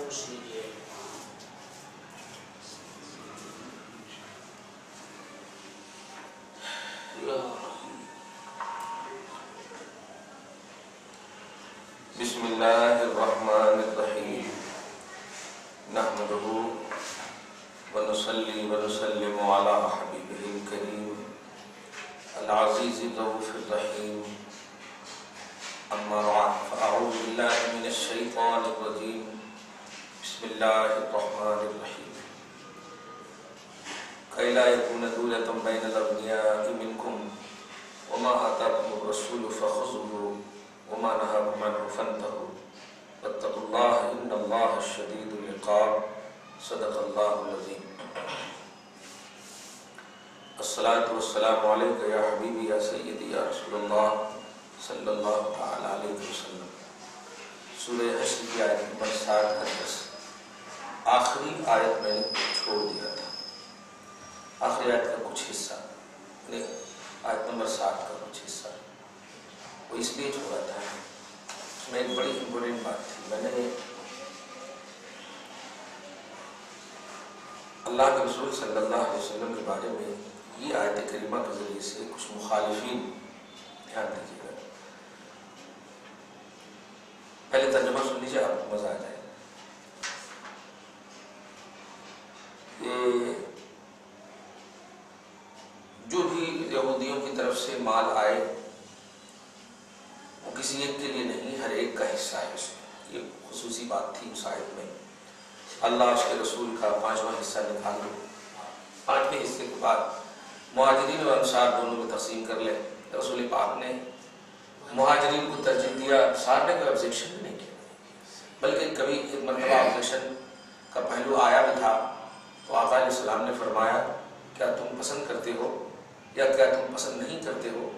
پوچھ لیجیے. بسم اللہ الرحمن الرحیم نحمدہ ونصلی ونسلم علی حبیبہ الکریم العزیز الرؤوف الرحیم اما بعد فاعوذ باللہ من الشیطان الرجیم بسم اللہ الرحمن الرحیم کئی لا یکون دولة بین الاغنیاء منکم وما آتاکم الرسول فخذوه وما نهاكم عنه فانتهوا واتقوا الله ان الله شديد العقاب صدق الله العظيم. الصلاة والسلام عليك يا حبيبي يا سيدي يا رسول الله صلی اللہ تعالی علیہ وسلم. سورہ حشر کی آیت نمبر 60 آخری آیت میں نے چھوڑ دیا تھا. آخری آیت کا کچھ حصہ آیت نمبر 60 کا کچھ حصہ وہ اس لیے چھوڑا تھا. اس میں ایک بڑی امپورٹنٹ بات تھی. میں نے اللہ کے رسول صلی اللہ علیہ وسلم کے بارے میں یہ آیت کریمہ کے ذریعے سے کچھ مخالفین دھیان دیجیے گا. پہلے ترجمہ سن لیجیے آپ کو مزہ آ جائے. یہ جو بھی یہودیوں کی طرف سے مال آئے وہ کسی ایک کے لیے نہیں، ہر ایک کا حصہ ہے. اس میں یہ خصوصی بات تھی اس آیت میں. اللہ اس کے رسول کا 5واں حصہ نکال دو. 5ویں حصے کے بعد مہاجرین اور انصار دونوں کو تقسیم کر لے. رسول پاک نے مہاجرین کو ترجیح دیا، انصار نے کوئی آبجیکشن بھی نہیں کیا، بلکہ کبھی ایک مرتبہ آبجیکشن کا پہلو آیا بھی تھا تو آقا علیہ السلام نے فرمایا کیا تم پسند کرتے ہو یا کیا تم پسند نہیں کرتے ہو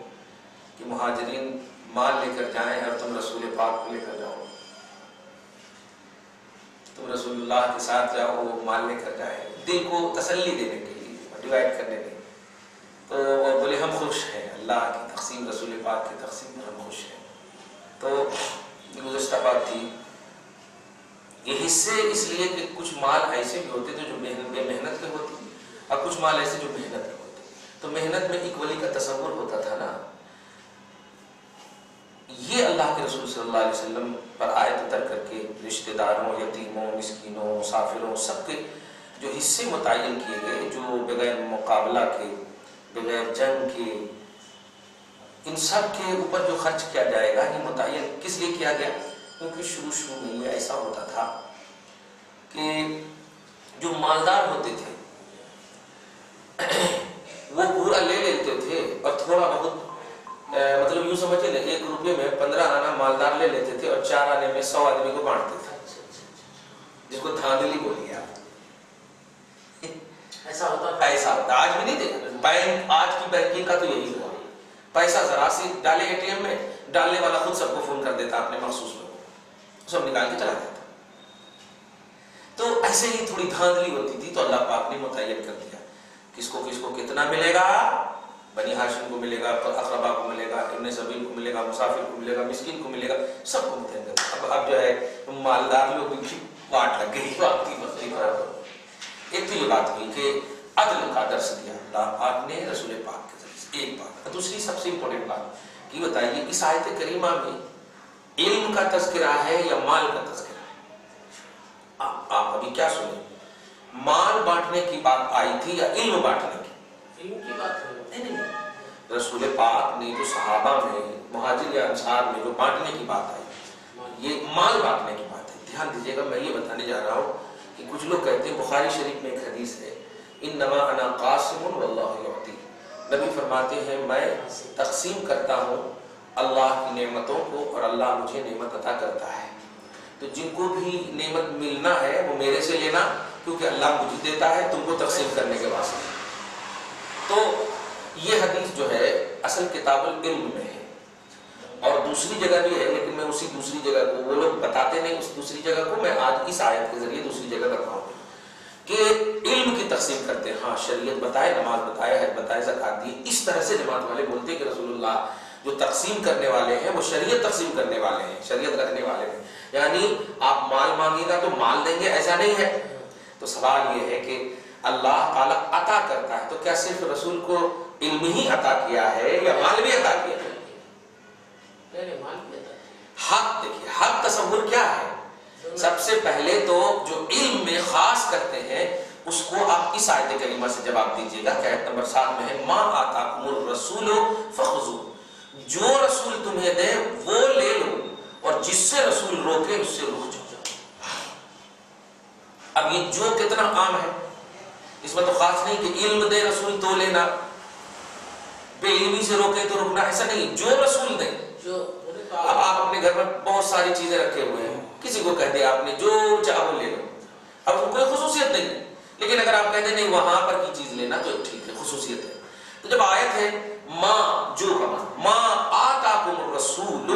کہ مہاجرین مال لے کر جائیں اور تم رسول پاک کو لے کر جاؤ. تم رسول اللہ کے ساتھ جاؤ، وہ مال لے کر جائیں، دل کو تسلی دینے کے لیے، ڈیوائڈ کرنے کے لیے. تو وہ بولے ہم خوش ہیں، اللہ کی تقسیم، رسول پاک کی تقسیم میں ہم خوش ہیں. تو گزشتہ بات تھی یہ حصے اس لیے کہ کچھ مال ایسے بھی ہوتے تھے جو بے محنت کے ہوتے اور کچھ مال ایسے جو محنت کے ہوتے. تو محنت میں ایکولی کا تصور ہوتا تھا نا. یہ اللہ کے رسول صلی اللہ علیہ وسلم پر آیت اتر کر کے رشتہ داروں، یتیموں، مسکینوں، مسافروں سب کے جو حصے متعین کیے گئے، جو بغیر مقابلہ کے، بغیر جنگ کے، ان سب کے اوپر جو خرچ کیا جائے گا یہ متعین کس لیے کیا گیا؟ کیونکہ شروع میں یہ ایسا ہوتا تھا کہ جو مالدار ہوتے تھے وہ پورا لے لیتے تھے اور تھوڑا بہت مطلب یوں سمجھے نا 1 روپے میں 15 آنا مالدار لے لیتے تھے اور 4 آنے میں 100 آدمی کو بانٹتے تھے، جس کو دھاندلی بولیے آپ. ایسا ہوتا آج بھی نہیں دیکھا. بینک آج کی بینکنگ کا تو یہی ہوا. پیسہ ذرا سی ڈالے اے ٹی ایم میں، ڈالنے والا خود سب کو فون کر دیتا اپنے مخصوص لوگوں کو، سب نکال کے چلا جاتا. تو ایسے ہی تھوڑی دھاندلی ہوتی تھی. تو اللہ پاک نے متعین کر دیا کس کو کتنا ملے گا. بنی ہاشم کو ملے گا، اقربا کو ملے گا، ابن سبیل کو ملے گا، مسافر کو ملے گا، مسکین کو ملے گا، سب کو متعین کر دیا. اب جو ہے مالدار لوگ کی بانٹ لگ گئی، آپ کی مسئلہ خراب ہو. ایک تو یہ بات ہوئی کہ عدل کا درس دیا اللہ پاک نے رسول پاک کے ذریعے سے. ایک بات. دوسری سب سے امپورٹنٹ بات یہ بتائیے اس آیت کریمہ میں علم کا تذکرہ ہے یا مال کا تذکرہ ہے؟ آپ ابھی کیا سنیں، مال بانٹنے کی بات آئی تھی یا علم بانٹنے کی؟ علم کی بات ہے. نہیں، رسول پاک نے جو صحابہ میں، مہاجر یا انصار میں جو بانٹنے کی بات آئی یہ مال بانٹنے کی بات ہے. دھیان دیجیے گا، میں یہ بتانے جا رہا ہوں کہ کچھ لوگ کہتے ہیں، بخاری شریف میں ایک حدیث ہے، انما انا قاسم واللہ یعطی. نبی فرماتے ہیں میں تقسیم کرتا ہوں اللہ کی نعمتوں کو اور اللہ مجھے نعمت عطا کرتا ہے. تو جن کو بھی نعمت ملنا ہے وہ میرے سے لینا، کیونکہ اللہ مجھے دیتا ہے تم کو تقسیم کرنے کے واسطے. تو یہ حدیث جو ہے اصل کتاب العلم میں ہے اور دوسری جگہ بھی ہے، لیکن میں اسی دوسری جگہ کو، وہ لوگ بتاتے نہیں اس دوسری جگہ کو، میں آج اس آیت کے ذریعے دوسری جگہ بتاؤں کہ علم کی تقسیم کرتے ہیں. ہاں شریعت بتائے، نماز بتائے، حج بتائے، زکات دی. اس طرح سے جماعت والے بولتے ہیں کہ رسول اللہ جو تقسیم کرنے والے ہیں وہ شریعت تقسیم کرنے والے ہیں، شریعت رکھنے والے ہیں. یعنی آپ آپ مال مانگے گا تو مال دیں گے، ایسا نہیں ہے۔ تو سوال یہ ہے کہ اللہ تعالیٰ عطا کرتا ہے تو کیا صرف رسول کو علم ہی عطا کیا ہے یا مال بھی عطا کیا ہے؟ حق دیکھیے، حق تصور کیا ہے؟ سب سے پہلے تو جو علم میں خاص کرتے ہیں اس کو آپ اس آیت کریمہ سے جواب دیجئے گا کہ آیت نمبر 7 میں ہے ما آتاکم الرسول فخذوہ، جو رسول تمہیں دے وہ لے لو اور جس سے رسول روکے اس سے رک جاؤ۔ اب یہ جو کتنا عام ہے، اس میں تو خاص نہیں کہ علم دے رسول تو لینا، بے علمی سے روکے تو رکنا، ایسا نہیں، جو رسول دے۔ اب آپ اپنے گھر میں بہت ساری چیزیں رکھے ہوئے ہیں، کسی کو کہتے آپ نے جو چاہو لے لو، اب کوئی خصوصیت نہیں، لیکن اگر آپ کہتے نہیں وہاں پر کی چیز لینا تو ٹھیک ہے، خصوصیت ہے۔ تو جب آیت ہے ما جو کما ما آتاکم الرسول،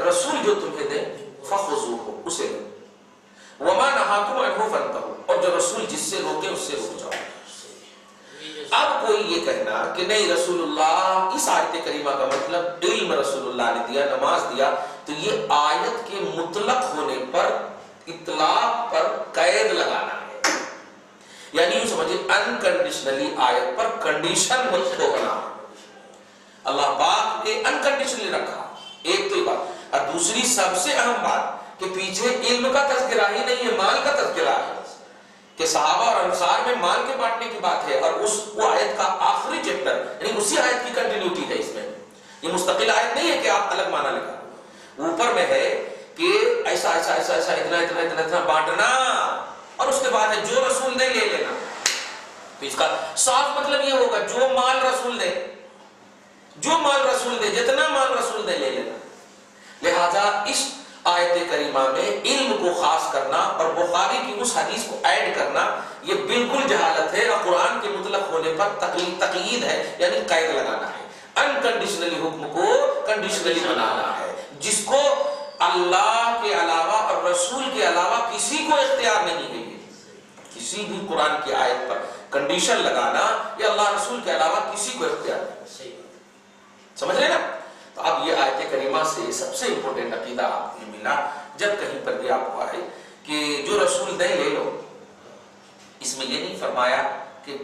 رسول جو تمہیں دے فخذوہ اسے لو، وما نہاکم عنہ فانتہوا، اور جو رسول جس سے روکے اس سے رک جاؤ۔ اب کوئی یہ کہنا کہ نہیں رسول اللہ، اس آیت کریمہ کا مطلب علم رسول اللہ نے دیا، نماز دیا، تو یہ آیت کے مطلق ہونے پر اطلاق پر قید لگانا ہے، یعنی یوں سمجھے انکنڈیشنلی آیت پر کنڈیشن متھوڑنا۔ اللہ پاک نے انکنڈیشنلی رکھا، ایک تو یہ بات، اور دوسری سب سے اہم بات کہ پیچھے علم کا تذکرہ ہی نہیں ہے، مال کا تذکرہ ہے، کہ صحابہ اور انصار میں مال کے بانٹنے کی بات ہے، اور وہ آیت کا آخری چیپٹر یعنی اسی آیت کی کنٹینیوٹی ہے، اس میں یہ مستقل آیت نہیں ہے کہ آپ الگ معنی لگا، اوپر میں ہے کہ ایسا ایسا ایسا ایسا اتنا اتنا اتنا اتنا بانٹنا، اور اس کے بعد ہے جو رسول دے لے لینا۔ تو اس کا صاف مطلب یہ ہوگا جو مال رسول دے، جو مال رسول دے، جتنا مال رسول دے لے لینا۔ لہذا اس آیت کریمہ میں علم کو خاص کرنا اور بخاری کی اس حدیث کو ایڈ کرنا یہ بالکل جہالت ہے، اور قرآن کے مطلق ہونے پر تقیید ہے، یعنی قید لگانا ہے، انکنڈیشنلی حکم کو کنڈیشنلی بنانا ہے، جس کو اللہ کے علاوہ اور رسول کے علاوہ کسی کو اختیار نہیں ہے۔ کسی بھی قرآن کی آیت پر کنڈیشن لگانا یہ اللہ رسول کے علاوہ کسی کو اختیار نہیں، سمجھ رہے نا؟ تو اب یہ آیت کریمہ سے سب سے امپورٹنٹ عقیدہ آپ کو ملا، جب کہیں پر بھی آپ کو آئے کہ جو رسول دے لے لو، اس میں یہ نہیں فرمایا کہ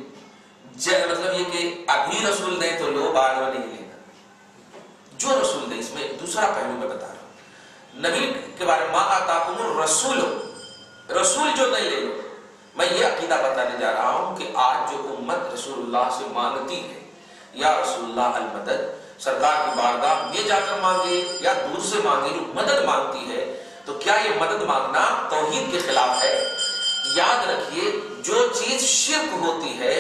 مطلب یہ کہ ابھی رسول دے تو لو، بعد میں نہیں لینا، جو رسول دے۔ اس میں دوسرا پہلو میں بتا رہا ہوں نبی کے بارے میں، ما آتاکم الرسول، رسول جو دے لے لو۔ میں یہ عقیدہ بتانے جا رہا ہوں کہ آج جو امت رسول اللہ سے مانگتی ہے یا رسول اللہ المدد، سرکار کی بارگاہ یہ جا کر مانگے یا دور سے مانگے، جو مدد مانگتی ہے، تو کیا یہ مدد مانگنا توحید کے خلاف ہے؟ یاد رکھیے جو چیز شرک ہوتی ہے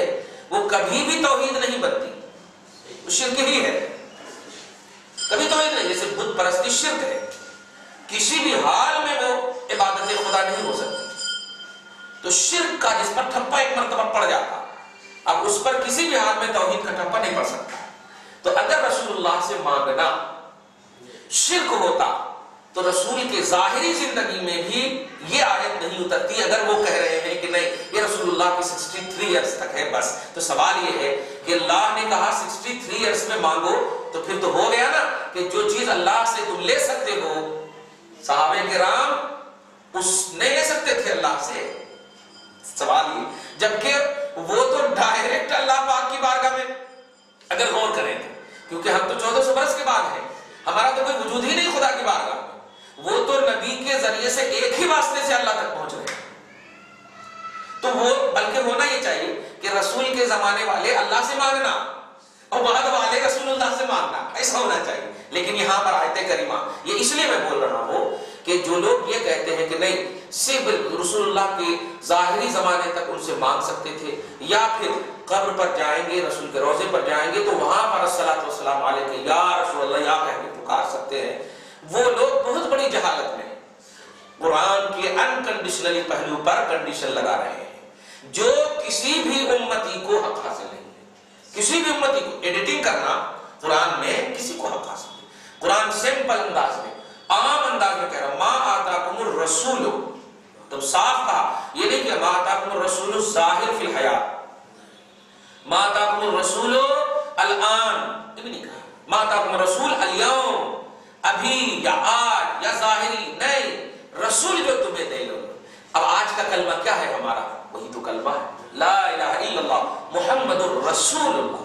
وہ کبھی بھی توحید نہیں بنتی، وہ شرک ہی ہے، کبھی توحید نہیں۔ جیسے بت پرستی شرک ہے، کسی بھی حال میں وہ عبادت خدا نہیں ہو سکتی۔ تو شرک کا جس پر ٹھپا ایک مرتبہ پڑ جاتا، اب اس پر کسی بھی حال میں توحید کا ٹھپا نہیں پڑ سکتا۔ تو اگر رسول اللہ سے مانگنا شرک ہوتا تو رسول کے ظاہری زندگی میں بھی یہ آیت نہیں اترتی، اگر وہ کہہ رہے ہیں کہ نہیں یہ رسول اللہ کی 63 ایئرز تک ہے بس۔ تو سوال یہ ہے کہ اللہ نے کہا 63 ایئرز میں مانگو، تو پھر تو ہو گیا نا کہ جو چیز اللہ سے تم لے سکتے ہو، صحابہ کرام اس نہیں لے سکتے تھے اللہ سے۔ سوال یہ، جبکہ وہ تو ڈائریکٹ اللہ پاک کی بارگاہ میں اگر غور کریں تو، کیونکہ ہم تو 1400 برس کے بعد ہیں، ہمارا تو کوئی وجود ہی نہیں خدا کی بارگاہ میں، وہ تو نبی کے ذریعے سے ایک ہی واسطے سے اللہ تک پہنچ رہے ہیں۔ تو وہ بلکہ ہونا یہ چاہیے کہ رسول کے زمانے والے اللہ سے مانگنا اور بعد والے رسول اللہ سے مانگنا، ایسا ہونا چاہیے۔ لیکن یہاں پر آیت کریمہ یہ اس لیے میں بول رہا ہوں کہ جو لوگ یہ کہتے ہیں کہ نہیں صرف رسول اللہ کے ظاہری زمانے تک ان سے مانگ سکتے تھے، یا پھر قبر پر جائیں گے، رسول کے روضے پر جائیں گے تو وہاں پر الصلاۃ والسلام علیہ یا رسول اللہ یا کہہ کے پکار سکتے ہیں، وہ لوگ بہت بڑی جہالت میں قرآن کے انکنڈیشنلی پہلو پر کنڈیشن لگا رہے ہیں، جو کسی بھی امتی کو حق حاصل نہیں ہے۔ کسی بھی امتی کو ایڈیٹنگ کرنا قرآن میں کسی کو حق حاصل نہیں۔ قرآن سمپل انداز میں، عام انداز میں کہہ رہا ہوں، ما آتاکم الرسول، تو صاف کہا، یہ نہیں کہ ما آتاکم الرسول ظاہر فی الحیات، ما آتاکم الرسول الان، یہ بھی نہیں کہا، ما آتاکم الرسول اليوم، ابھی یا آج یا ظاہری، نہیں، رسول جو تمہیں دے کلمہ کیا ہے ہمارا؟ وہی تو کلمہ ہے، لا الہ الا اللہ محمد الرسول اللہ۔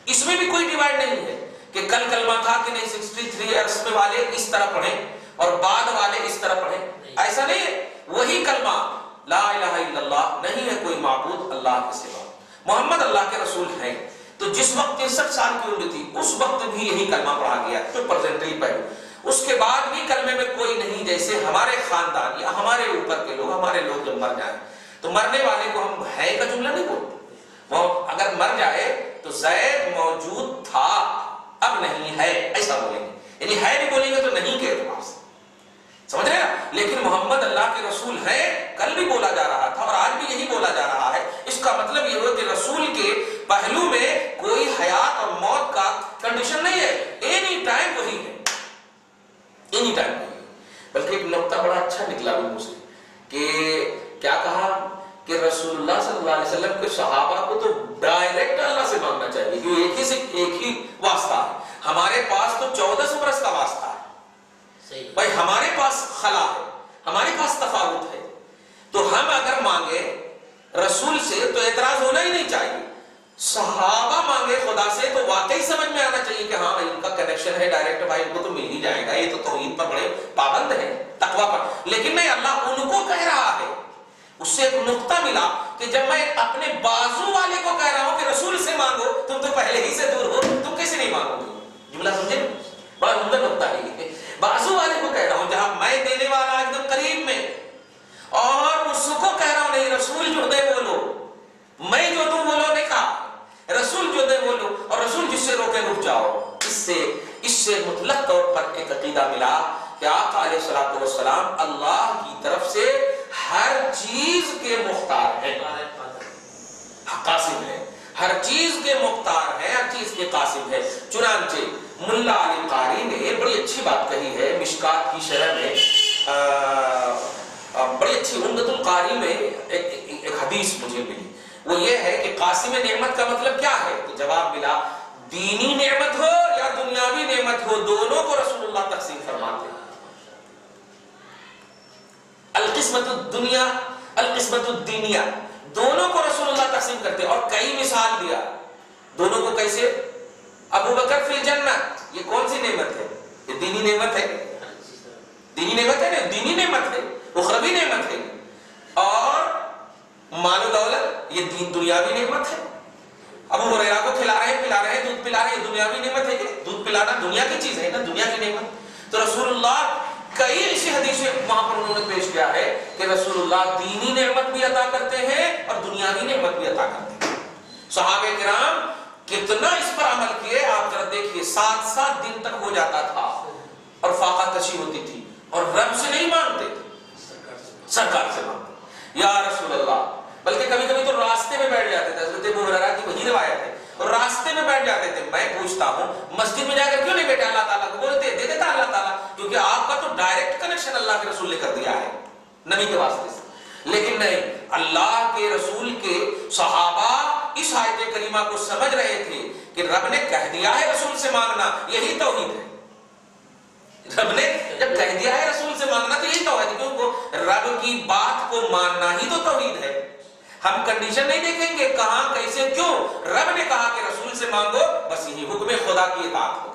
اس میں بھی کوئی ڈیوائڈ نہیں ہے کہ کل کلمہ تھا کہ نہیں 63 ایئرس میں والے اس طرح پڑھیں اور بعد والے اس طرح پڑھیں، ایسا نہیں ہے۔ وہی کلمہ لا الہ الا اللہ، نہیں ہے کوئی معبود اللہ کے سوا، محمد اللہ کے رسول ہیں۔ تو جس وقت 63 سال کی عمر تھی اس وقت بھی یہی کلمہ پڑھا گیا تو پرزنٹلی پہلو، اس کے بعد بھی کلمے میں کوئی نہیں، جیسے ہمارے خاندان یا ہمارے اوپر کے لوگ، ہمارے لوگ جب مر جائیں تو مرنے والے کو ہم ہے کا جملہ نہیں بولتے، وہ اگر مر جائے تو زید موجود تھا اب نہیں ہے ایسا بولیں گے، یعنی ہے نہیں بولیں گے تو نہیں کے اعتبار سے، سمجھ رہے ہیں؟ لیکن محمد اللہ کے رسول ہیں کل بھی بولا جا رہا تھا اور آج بھی یہی بولا جا رہا ہے۔ اس کا مطلب یہ ہو کہ رسول کے پہلو میں کوئی حیات اور موت کا کنڈیشن نہیں ہے، اینی ٹائم وہی ہے، اینی ٹائم وہی ہے۔ بلکہ ایک نقطہ بڑا اچھا نکلا بھی مجھ سے کہ کیا کہا کہ رسول اللہ صلی اللہ علیہ وسلم کے صحابہ کو تو ڈائریکٹ اللہ سے مانگنا چاہیے کیونکہ ایک ہی سے ایک ہی واسطہ ہے، ہمارے پاس تو 1400 برس کا واسطہ ہے بھائی، ہمارے پاس خلا ہے، ہمارے پاس تفاوت ہے، تو ہم اگر مانگے رسول سے تو اعتراض ہونا ہی نہیں چاہیے، صحابہ مانگے خدا سے تو واقعی سمجھ میں آنا چاہیے کہ ہاں ان کا کنیکشن ہے ڈائریکٹ، بھائی ان کو تو مل ہی جائے گا، یہ تو توحید پر بڑے پابند ہیں، تقوی پر۔ لیکن نہیں، اللہ ان کو کہہ رہا ہے، اس سے ایک نقطہ ملا کہ جب میں اپنے بازو والے کو کہہ رہا ہوں کہ رسول سے مانگو، تم تو پہلے ہی سے دور ہو، تم کیسے نہیں مانگو گے؟ جملہ سمجھے؟ بڑا عمدہ نقطہ ہے، بازو والے کو کہہ رہا ہوں جہاں میں دینے والا ایک دم قریب میں، اور اس کو کہہ رہا ہوں نہیں رسول جو دے بولو، میں جو دوں بولو نہیں کہا، رسول جو دے بولو، اور رسول جس سے روکے رک جاؤ۔ اس سے مطلق طور پر ایک عقیدہ ملا کہ آقا علیہ الصلوۃ والسلام اللہ کی طرف سے ہر چیز کے مختار ہیں، قاسم ہے، ہر چیز کے مختار ہے، ہر چیز کے قاسم ہے۔ چنانچہ ملا علی قاری نے بڑی اچھی بات کہی ہے مشکات کی شرح میں، بڑی اچھی عمدۃ القاری میں ایک حدیث مجھے ملی، وہ یہ ہے کہ قاسم نعمت کا مطلب کیا ہے؟ تو جواب ملا دینی نعمت ہو یا دنیاوی نعمت ہو، دونوں کو رسول اللہ تقسیم فرماتے ہیں۔ القسمت الدنیا القسمت الدینیہ، دونوں کو رسول اللہ تقسیم کرتے ہیں، اور کئی مثال دیا دونوں کو کیسے۔ ابو بکر فی الجنہ، یہ کون سی نعمت ہے؟ یہ دینی نعمت ہے، دینی نعمت ہے نا، دینی نعمت ہے، اخروی نعمت ہے، اور مال و دولت یہ دنیاوی نعمت ہے۔ ابو ہریرہ کو کھلا رہے ہیں، پلا رہے ہیں، دودھ پلا رہے ہیں، دنیاوی نعمت ہے کہ دودھ پلانا دنیا کی چیز ہے نا، دنیا کی نعمت۔ تو رسول اللہ کئی ایسی حدیثیں وہاں پر انہوں نے پیش کیا ہے کہ رسول اللہ دینی نعمت بھی عطا کرتے ہیں اور دنیاوی نعمت بھی عطا کرتے ہیں۔ صحابہ کرام کتنا اس پر عمل کیے، آپ ذرا دیکھیے، 7 دن تک ہو جاتا تھا اور فاقہ کشی ہوتی تھی، اور رب سے نہیں مانگتے تھے، سرکار سے مانگتے یا رسول اللہ، بلکہ کبھی کبھی تو راستے میں بیٹھ جاتے تھے، حضرت ابو ہریرہ کی وہی روایت ہے، اور راستے میں بیٹھ جاتے تھے۔ میں پوچھتا ہوں مسجد میں جا کر کیوں نہیں بیٹھے؟ اللہ تعالیٰ کو بولتے دے دیتا اللہ تعالیٰ، کیونکہ آپ کا تو ڈائریکٹ کنیکشن اللہ کے رسول نے کر دیا ہے نبی کے واسطے سے۔ لیکن نہیں، اللہ کے رسول کے صحابہ اس آیت کریمہ کو سمجھ رہے تھے کہ رب نے کہہ دیا ہے رسول سے مانگنا، یہی توحید ہے۔ رب نے جب کہہ دیا ہے رسول سے مانگنا تو یہی توحید ہے، کیونکہ رب کی بات کو ماننا ہی تو توحید ہے۔ ہم کنڈیشن نہیں دیکھیں گے کہاں کیسے کیوں، رب نے کہا کہ رسول سے مانگو، بس یہی حکم خدا کی اطاعت ہوگی۔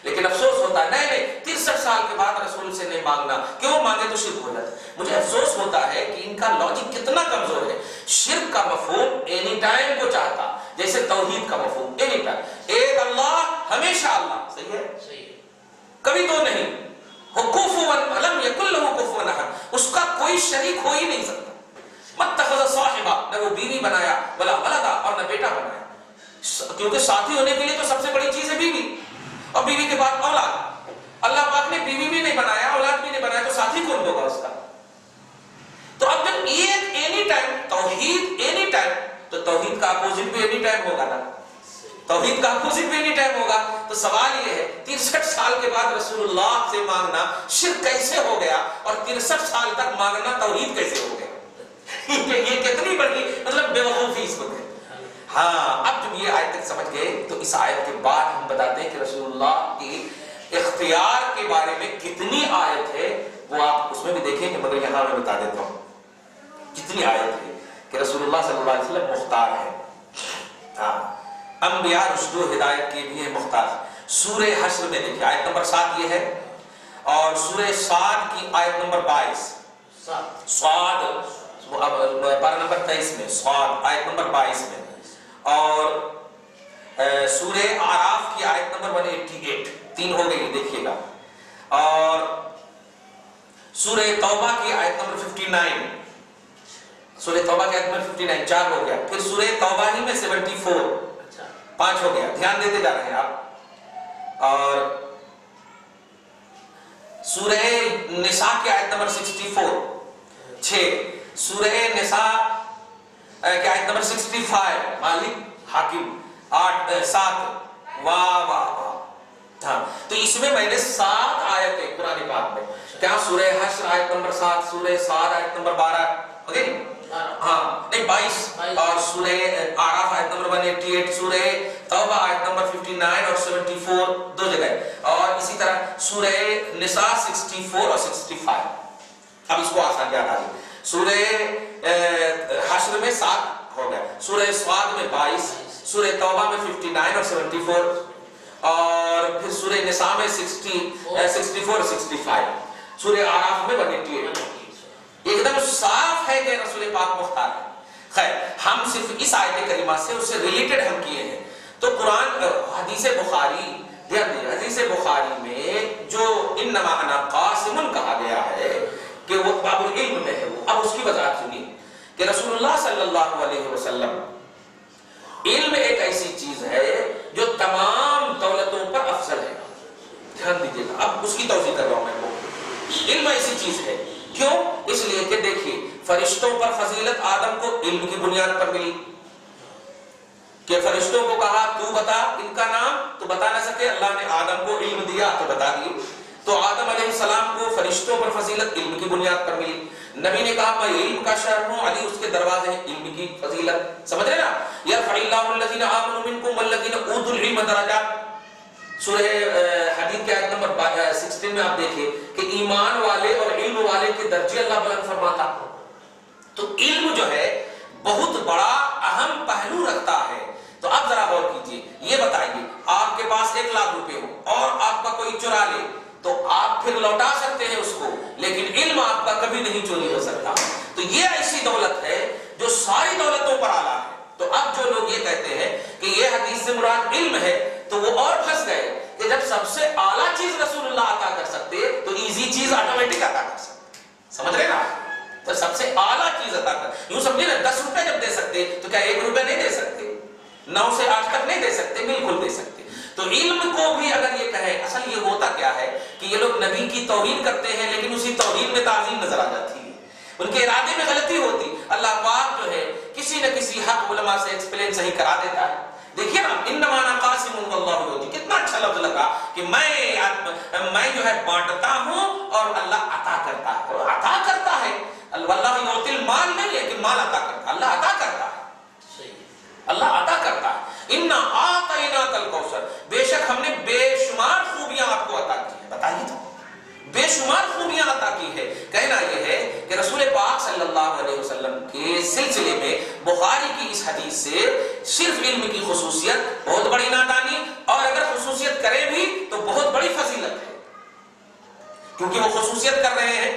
لیکن افسوس ہوتا ہے نہیں 63 سال کے بعد رسول سے نہیں مانگنا، کیوں مانگے تو شرک ہو جاتا ہے۔ مجھے افسوس ہوتا ہے کہ ان کا لاجک کتنا کمزور ہے۔ شرک کا مفہوم اینی ٹائم کو چاہتا، جیسے توحید کا مفہوم اینی ٹائم، ایک اللہ ہمیشہ اللہ، صحیح ہے، کبھی تو نہیں، کفوا لم یکن لہ کفوا احد، اس کا کوئی شریک ہو ہی نہیں سکتا۔ متخذ صاحبہ، نہ وہ بیوی بنایا ولا ولدا، اور نہ بیٹا بنایا، کیونکہ ساتھی ہونے کے لیے تو سب سے بڑی چیز ہے بیوی، اور بیوی کے بعد اولاد۔ اللہ پاک نے بیوی بھی نہیں بنایا، اولاد بھی نہیں بنایا، تو ساتھی کون ہوگا اس کا؟ تو اب جب ایک اینی ٹائم توحید اینی ٹائم، تو توحید کا اپوزٹ بھی اینی ٹائم ہوگا نا، توحید کا اپوزٹ بھی اینی ٹائم ہوگا۔ تو سوال یہ ہے 63 سال کے بعد رسول اللہ سے مانگنا شرک کیسے ہو گیا، اور 63 سال تک مانگنا توحید کیسے ہو گیا؟ یہ کتنی بڑی مطلب بے وقوفی اس وقت ہے۔ ہاں، اب جب یہ آیت تک سمجھ گئے تو اس آیت کے بعد ہم بتاتے ہیں کہ رسول اللہ کی اختیار کے بارے میں کتنی آیت ہے، وہ آپ اس میں بھی دیکھیں گے، مگر یہاں میں بتا دیتا ہوں۔ کتنی آیت ہے کہ رسول اللہ صلی اللہ علیہ وسلم مختار ہے. ہاں انبیاء رشد و ہدایت کے بھی ہیں مختار. سورہ حشر میں دیکھیں آیت نمبر 7 یہ ہے, اور سورہ صاد کی آیت نمبر 22, صاد پارہ نمبر 23 میں, صاد آیت نمبر 22 میں, اور سورہ اعراف کی آیت نمبر 188, 3 ہو گئی دیکھیے گا, اور سورہ توبہ کی آیت نمبر 59, سورہ توبہ کی آیت نمبر 59 4 ہو گیا. پھر سورہ توبہ ہی میں 74 5 ہو گیا, دھیان دیتے جا رہے ہیں آپ. اور سورہ نساء کی آیت نمبر 64 6, سورہ نساء کی آیت نمبر 65 مالک حاکم 8 7, واہ واہ. ہاں تو اس میں نے 7 آیتیں قرآن پاک میں, کیا سورہ حشر آیت نمبر 7, سورہ صاد آیت نمبر 12, اوکے ہاں نہیں 22, اور سورہ اعراف آیت نمبر 188, سورہ توبہ آیت نمبر 59 اور 74 2 جگہ, اور اسی طرح سورہ نساء 64 اور 65. اب اس کو آسان یاد آ گئی. سورہ حشر میں 7 ہو گیا, سورہ صاد میں 22, سورہ توبہ میں 59 اور 74, اور پھر سورہ نساء میں 64 اور 65, سورہ اعراف میں 188. ایک دم صاف ہے کہ رسول پاک مختار ہے. خیر ہم صرف اس آیت کریمہ سے اس سے ریلیٹڈ ہم کیے ہیں. تو قرآن حدیث بخاری, دھیان دیجیے, حدیث بخاری میں جو انما انا قاسم کہا گیا ہے کہ وہ باب العلم میں ہے, وہ اب اس کی وضاحت سنیے کہ رسول اللہ صلی اللہ علیہ وسلم, علم ایک ایسی چیز ہے جو تمام دولتوں پر افضل ہے. دھیان دیجیے گا, اب اس کی توضیح کر رہا ہوں میں. وہ علم ایسی چیز ہے, کیوں؟ اس لیے کہ دیکھیے فرشتوں پر فضیلت آدم کو علم کی بنیاد پر ملی, کہ فرشتوں کو کہا تو بتا ان کا نام, تو بتا نہ سکے, اللہ نے آدم کو علم دیا تو بتا دیے. تو آدم علیہ السلام کو فرشتوں پر فضیلت علم کی بنیاد پر ملی. نبی نے کہا میں علم کا شہر ہوں, علی اس کے دروازے ہیں علم کی فضیلت. سمجھ رہے نا, یرفع اللہ الذین آمنوا منکم والذین اوتوا العلم درجات. سورہ حدید کے آیت نمبر 16 میں آپ دیکھیں کہ ایمان والے اور علم والے کے درجے اللہ بلند فرماتا. تو علم جو ہے بہت بڑا اہم پہلو رکھتا ہے. تو اب ذرا غور کیجئے, یہ بتائیے آپ کے پاس 1 لاکھ روپے ہو اور آپ کا کوئی چرا لے تو آپ پھر لوٹا سکتے ہیں اس کو, لیکن علم آپ کا کبھی نہیں چوری ہو سکتا. تو یہ ایسی دولت ہے جو ساری دولتوں پر اعلیٰ ہے. تو اب جو لوگ یہ کہتے ہیں کہ یہ حدیث سے مراد علم ہے, تو وہ اور پھنس گئے کہ جب سب سے اعلیٰ چیز رسول اللہ عطا کر سکتے تو ایزی چیز آٹومیٹک عطا کر سکتے. سمجھ رہے نا, تو سب سے اعلیٰ چیز عطا کر, یوں سمجھے نا 10 روپے جب دے سکتے تو کیا 1 روپے نہیں دے سکتے, 9 سے 8 تک نہیں دے سکتے, بالکل دے سکتے. تو علم کو بھی اگر یہ کہیں, اصل یہ ہوتا کیا ہے کہ یہ لوگ نبی کی توہین کرتے ہیں لیکن اسی توہین میں تعظیم نظر آ جاتی ہے, ان کے ارادے میں غلطی ہوتی. اللہ پاک جو ہے کسی نہ کسی حق علماء سے ایکسپلین صحیح کرا دیتا ہے. دیکھیے نا, انما انا قاسم واللہ یؤتی, کتنا اچھا لفظ لگا کہ میں جو ہے بانٹتا ہوں اور اللہ عطا کرتا ہے. عطا کرتا ہے, واللہ یؤتی المال نہیں ہے کہ مال عطا کرتا, اللہ عطا کرتا ہے, اللہ عطا کرتا ہے. انا اعطیناک الکوثر, بے شک ہم نے بے شمار خوبیاں آپ کو عطا کی ہے. بتائیے تو, بے شمار خوبیاں عطا کی ہے. کہنا یہ ہے کہ رسول پاک صلی اللہ علیہ وسلم کے سلسلے میں بخاری کی اس حدیث سے صرف علم کی خصوصیت بہت بڑی نادانی, اور اگر خصوصیت کرے بھی تو بہت بڑی فضیلت ہے, کیونکہ وہ خصوصیت کر رہے ہیں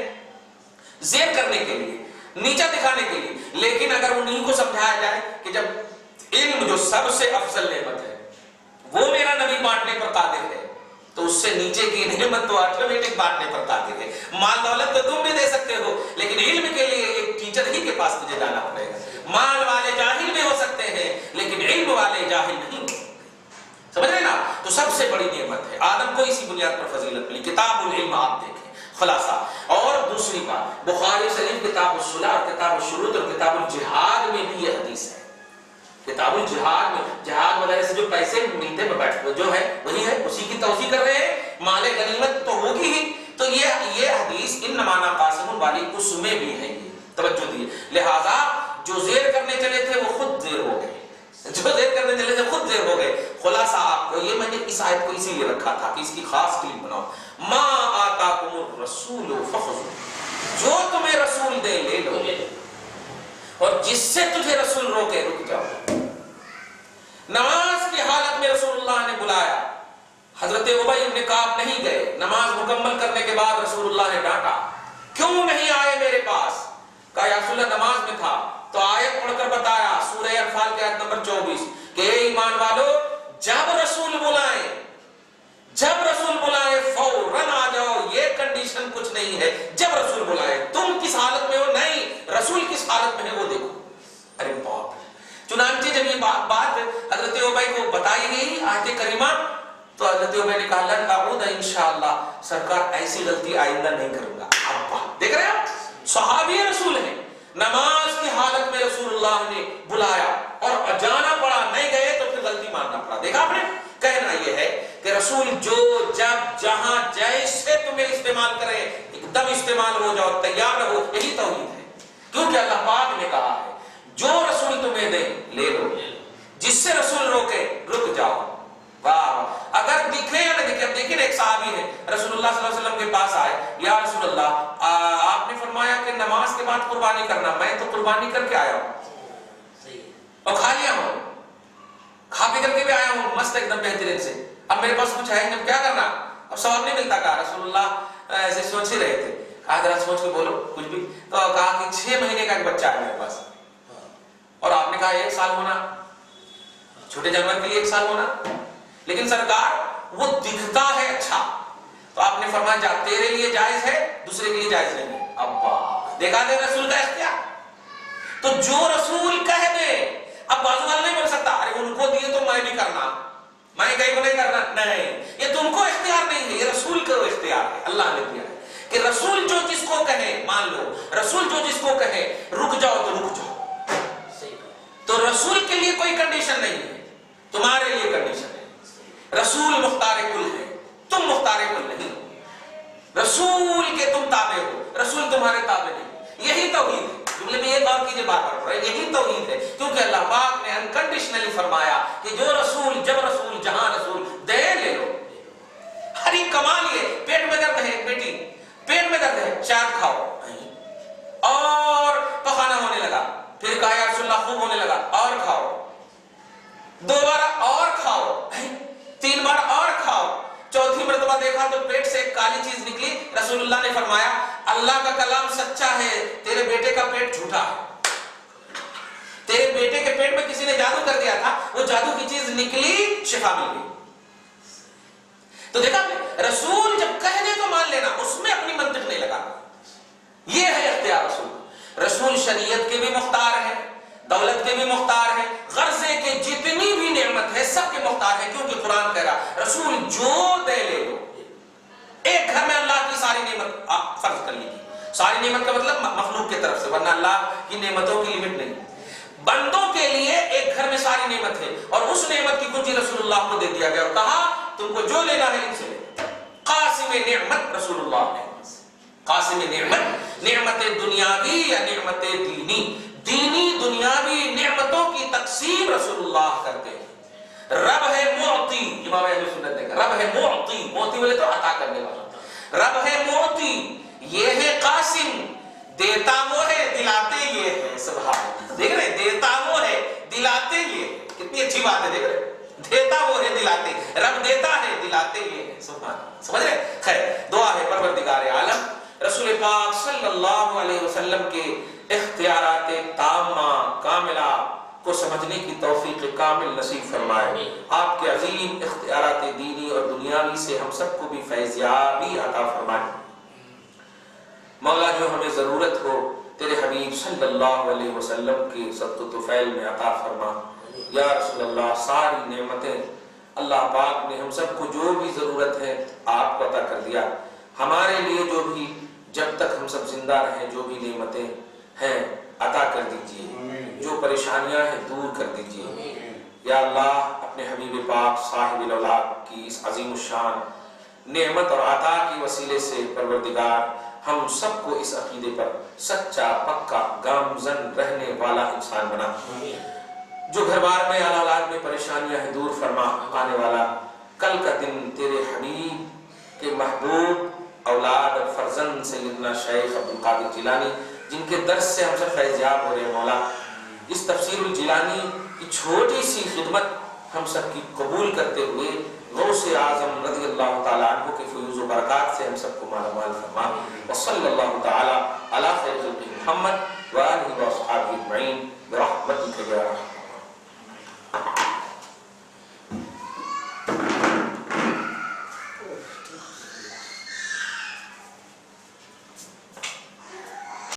زیر کرنے کے لیے, نیچا دکھانے کے لیے. لیکن اگر انہیں کو سمجھایا جائے کہ جب علم جو سب سے افضل نعمت ہے وہ میرا نبی بانٹنے پر قادر ہے, تو اس سے نیچے کی نعمت تو آٹومیٹک بانٹنے پر قادر ہے. مال دولت تو تم بھی دے سکتے ہو, لیکن علم کے لیے ایک ٹیچر ہی کے پاس تجھے جانا پڑے گا. مال والے جاہل بھی ہو سکتے ہیں لیکن علم والے جاہل نہیں ہو سکتے. سمجھ رہے نا, تو سب سے بڑی نعمت ہے. آدم کو اسی بنیاد پر فضیلت ملی. کتاب العلم آپ دیکھیں خلاصہ. اور دوسری بات, بخاری شریف کتاب الصلاۃ اور کتاب الشروط اور کتاب الجہاد میں بھی یہ حدیث ہے. کتاب الجہاد میں جہاد وغیرہ سے جو پیسے ملتے ہیں جو ہے وہی ہے, اسی کی توضیح کر رہے ہیں. مال غنیمت تو ہوگی ہی. تو یہ حدیث انما انا قاسم والی اس میں بھی ہے. یہ توجہ دیے. لہذا جو زیر کرنے چلے تھے وہ خود زیر ہو گئے, جو زیر کرنے چلے تھے خود زیر ہو گئے. خلاصہ آپ کو یہ, میں نے اس آیت کو اسی لیے رکھا تھا کہ اس کی خاص کلپ بناؤ. ما آتاکم الرسول فخذوہ, جو تمہیں رسول دے لے لو. اور جس سے تجھے رسول روکے رک جاؤ۔ نماز کی حالت میں رسول اللہ نے بلایا، حضرت ابی بن کعب نہیں گئے، نماز مکمل کرنے کے بعد رسول اللہ نے ڈانٹا، کیوں نہیں آئے میرے پاس؟ کہا یا رسول اللہ نماز میں تھا، تو آیت پڑھ کر بتایا سورہ انفال کی آیت نمبر 24 کہ اے ایمان والو جب رسول بلائے فوراً آ جاؤ، یہ کنڈیشن کچھ نہیں ہے، جب رسول بلائے۔ تم کس حالت میں ہو؟ نہیں، رسول کس حالت میں ہے وہ دیکھو۔ ارے باپ، چنانچہ جب یہ بات حضرت ابی کو بتائی گئی آیت کریمہ، تو حضرت ابی نے کہا لن اعود انشاءاللہ، سرکار ایسی غلطی آئندہ نہیں کروں گا۔ ابا دیکھ رہے ہیں، صحابی رسول ہیں، نماز کی حالت میں رسول اللہ نے بلایا اور جانا پڑا، نہیں گئے تو پھر غلطی ماننا پڑا۔ دیکھا آپ نے؟ کہنا یہ ہے کہ رسول جو جب جہاں جیسے تمہیں استعمال کرے ایک دم استعمال ہو جاؤ، تیار رہو، یہی توحید ہے۔ کیونکہ اللہ پاک نے کہا ہے جو رسول تمہیں دے لے لو، جس سے رسول روکے رک جاؤ۔ واہ، اگر دکھے یا نہ دکھے۔ اب دیکھیں ایک صحابی ہے رسول اللہ صلی اللہ علیہ وسلم کے پاس آئے، یا رسول اللہ آپ نے فرمایا کہ نماز کے بعد قربانی کرنا، میں تو قربانی کر کے آیا ہوں اور کھا لیا ہوں، کھا پی کر کے بھی آیا ہوں مست ایک دم بہترین سے، اب میرے پاس کچھ ہے نہیں، کیا کرنا؟ اب ثواب نہیں ملتا۔ کہا رسول اللہ ایسے سوچ ہی رہے تھے، کہا ذرا سوچ کے بولو کچھ بھی، تو کہا کہ 6 مہینے کا ایک بچہ ہے میرے پاس، اور آپ نے کہا 1 سال ہونا، چھوٹے جانور کے لیے 1 سال ہونا، لیکن سرکار وہ دکھتا ہے اچھا، تو آپ نے فرمایا جا تیرے لیے جائز ہے، دوسرے کے لیے جائز نہیں ہے۔ ابا دیکھا دے رسول کا اختیار، تو جو رسول کہہ دے، اب بازو والا نہیں بول سکتا ارے ان کو دیے تو میں بھی کرنا، میں کہیں کو نہیں کرنا، نہیں، یہ تم کو اختیار نہیں ہے، یہ رسول کا اختیار ہے، اللہ نے دیا ہے کہ رسول جو جس کو کہے مان لو، رسول جو جس کو کہے رک جاؤ تو رک جاؤ۔ تو رسول کے لیے کوئی کنڈیشن نہیں ہے، تمہارے لیے کنڈیشن ہے۔ رسول مختار کل ہے، تم مختار کل نہیں ہو، رسول کے تم تابع ہو، رسول تمہارے تابع نہیں۔ یہی توحید ہے، جملے میں ایک اور چیزیں بار بار پڑھ رہے ہیں، یہی توحید ہے، کیونکہ اللہ پاک نے انکنڈیشنلی فرمایا کہ جو رسول جب رسول جہاں رسول دے لے لو۔ ہر ایک کمال یہ، پیٹ میں درد ہے بیٹی، پیٹ میں درد ہے شہد کھاؤ، اور پخانہ ہونے لگا، پھر کہا یا رسول اللہ خوب ہونے لگا، اور کھاؤ، 2 بار اور کھاؤ، 3 بار اور کھاؤ، 4تھی مرتبہ دیکھا تو پیٹ سے ایک کالی چیز نکلی، رسول اللہ نے فرمایا اللہ کا کلام سچا ہے، تیرے بیٹے کا پیٹ جھوٹا ہے، تیرے بیٹے کے پیٹ میں کسی نے جادو کر دیا تھا، وہ جادو کی چیز نکلی، شفا مل گئی۔ تو دیکھا رسول جب کہہ دے تو مان لینا، اس میں اپنی منطق نہیں لگانا، یہ ہے اختیار رسول۔ رسول شریعت کے بھی مختار ہے، دولت کے بھی مختار ہے، غرضے کے جتنی بھی نعمت ہے سب کے مختار ہے، کیونکہ قرآن کہہ رہا رسول جو دے لے لو۔ ایک گھر میں اللہ کی ساری نعمت فرض کر لی گی، ساری نعمت کا مطلب مخلوق کی طرف سے، ورنہ اللہ کی نعمتوں کی لمٹ نہیں، بندوں کے لیے ایک گھر میں ساری نعمت ہے، اور اس نعمت کی کنجی رسول اللہ کو دے دیا گیا اور کہا تم کو جو لینا ہے ان سے لے۔ قاسم نعمت رسول اللہ ہے، قاسم نعمت، نعمت دنیاوی یا نعمت دینی، دینی دنیاوی نعمتوں کی تقسیم رسول اللہ کرتے ہیں۔ رب ہے معطی، امام اہل سنت نے کہا رب ہے معطی، معطی بولے تو عطا کرنے والا، رب ہے معطی، یہ ہے قاسم، دیتا وہ ہے دلاتے یہ ہے، سبحان اللہ، دیکھ رہے دیتا وہ ہے دلاتے یہ ہے، کتنی اچھی بات ہے، دیکھ رہے دیتا وہ ہے دلاتے، رب دیتا ہے دلاتے یہ ہے، سبحان اللہ، سمجھ رہے؟ خیر دعا ہے پروردگار عالم رسول پاک صلی اللہ علیہ وسلم کے اختیارات تامہ کاملہ کو سمجھنے کی توفیق کامل نصیب فرمائے، آپ کے عظیم اختیارات دینی اور دنیاوی سے ہم سب کو بھی فیضیابی عطا فرمائے۔ مولا جو ہمیں ضرورت ہو تیرے حبیب صلی اللہ علیہ وسلم کے صدق و طفیل میں عطا فرما۔ یا رسول اللہ ساری نعمتیں اللہ پاک نے ہم سب کو جو بھی ضرورت ہے آپ کو عطا کر دیا، ہمارے لیے جو بھی جب تک ہم سب زندہ رہیں جو بھی نعمتیں ہیں عطا کر دیجئے، جو پریشانیاں ہیں دور کر دیجئے۔ یا اللہ اپنے حبیب پاک صاحب الاولاد کی اس عظیم الشان نعمت اور عطا کی وسیلے سے پروردگار ہم سب کو اس عقیدے پر سچا پکا گامزن رہنے والا انسان بنا، جو گھر بار میں اولاد میں پریشانیاں ہیں دور فرما۔ آنے والا کل کا دن تیرے حبیب کے محبوب اولاد اور فرزند سیدنا شیخ عبد القادر جیلانی جن کے درس سے ہم سب فیضیاب ہو رہے ہیں مولا، اس تفسیر الجیلانی کی چھوٹی سی خدمت ہم سب کی قبول کرتے ہوئے غوث اعظم رضی اللہ تعالیٰ عنہ کے فیوز و برکات سے ہم سب کو مالا مال فرما، وصلی اللہ تعالیٰ علی خیر خلق محمد